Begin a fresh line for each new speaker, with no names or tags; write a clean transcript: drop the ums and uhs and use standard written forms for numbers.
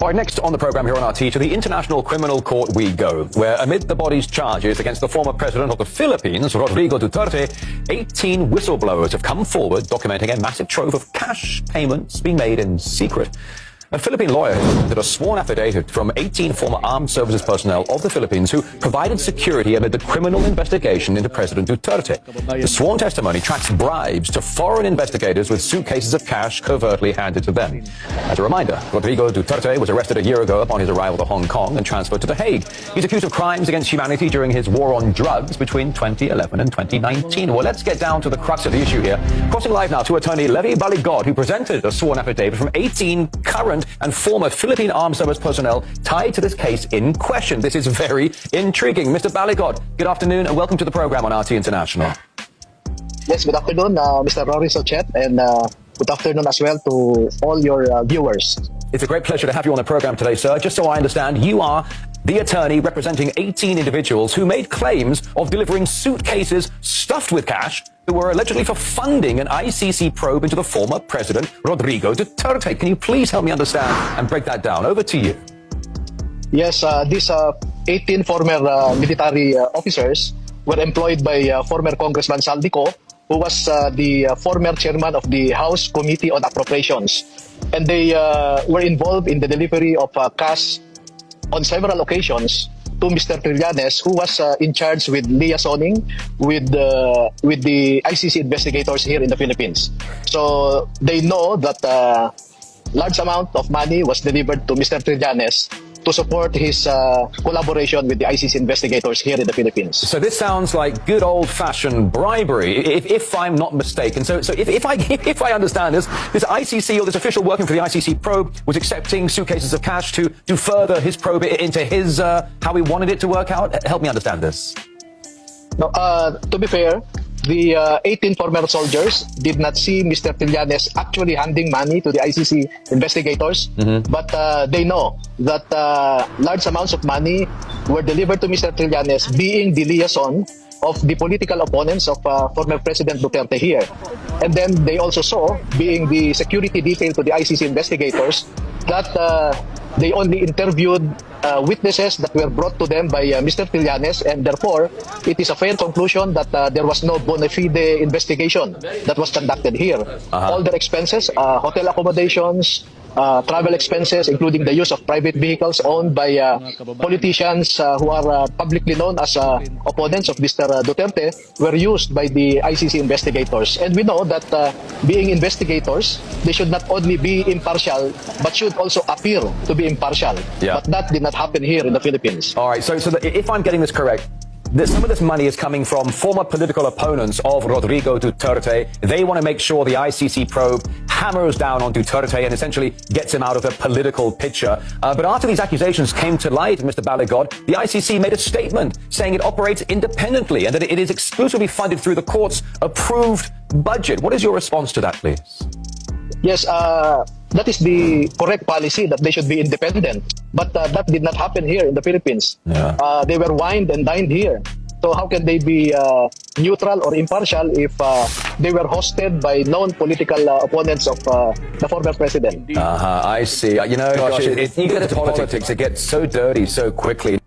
All right, next on the program here on RT, to the International Criminal Court we go, where amid the body's charges against the former president of the Philippines, Rodrigo Duterte, 18 whistleblowers have come forward documenting a massive trove of cash payments being made in secret. A Philippine lawyer has presented a sworn affidavit from 18 former armed services personnel of the Philippines who provided security amid the criminal investigation into President Duterte. The sworn testimony tracks bribes to foreign investigators with suitcases of cash covertly handed to them. As a reminder, Rodrigo Duterte was arrested a year ago upon his arrival to Hong Kong and transferred to The Hague. He's accused of crimes against humanity during his war on drugs between 2011 and 2019. Well, let's get down to the crux of the issue here. Crossing live now to attorney Levy Baligod, who presented a sworn affidavit from 18 current and former Philippine Armed Service personnel tied to this case in question. This is very intriguing. Mr. Baligod, good afternoon and welcome to the program on RT International.
Yes, good afternoon, Mr. Rory Sochet, and good afternoon as well to all your viewers.
It's a great pleasure to have you on the program today, sir. Just so I understand, you are the attorney representing 18 individuals who made claims of delivering suitcases stuffed with cash that were allegedly for funding an ICC probe into the former president, Rodrigo Duterte. Can you please help me understand and break that down? Over to you.
Yes, these 18 former military officers were employed by former Congressman Saldico, who was the former chairman of the House Committee on Appropriations. And they were involved in the delivery of cash on several occasions to Mr. Trillanes, who was in charge with liaisoning with the ICC investigators here in the Philippines. So they know that large amount of money was delivered to Mr. Trillanes to support his collaboration with the ICC investigators here in the Philippines.
So this sounds like good old-fashioned bribery, if I'm not mistaken. So if I understand this ICC or this official working for the ICC probe was accepting suitcases of cash to further his probe into his how he wanted it to work out. Help me understand this.
No, to be fair, the 18 former soldiers did not see Mr. Trillanes actually handing money to the ICC investigators, but they know that large amounts of money were delivered to Mr. Trillanes, being the liaison of the political opponents of former President Duterte here. And then they also saw, being the security detail to the ICC investigators, that they only interviewed witnesses that were brought to them by Mr. Trillanes, and therefore it is a fair conclusion that there was no bona fide investigation that was conducted here. All their expenses, hotel accommodations, travel expenses, including the use of private vehicles owned by politicians who are publicly known as opponents of Mr. Duterte, were used by the ICC investigators. And we know that being investigators, they should not only be impartial, but should also appear to be impartial.
Yeah.
But that did not happen here in the Philippines.
All right, so if I'm getting this correct, some of this money is coming from former political opponents of Rodrigo Duterte. They want to make sure the ICC probe hammers down on Duterte and essentially gets him out of the political picture. But after these accusations came to light, Mr. Baligod, the ICC made a statement saying it operates independently and that it is exclusively funded through the court's approved budget. What is your response to that, please?
Yes, that is the correct policy, that they should be independent. But that did not happen here in the Philippines. Yeah. They were wined and dined here. So how can they be neutral or impartial if they were hosted by known political opponents of the former president?
I see. You know, gosh, you get into politics, it gets so dirty so quickly.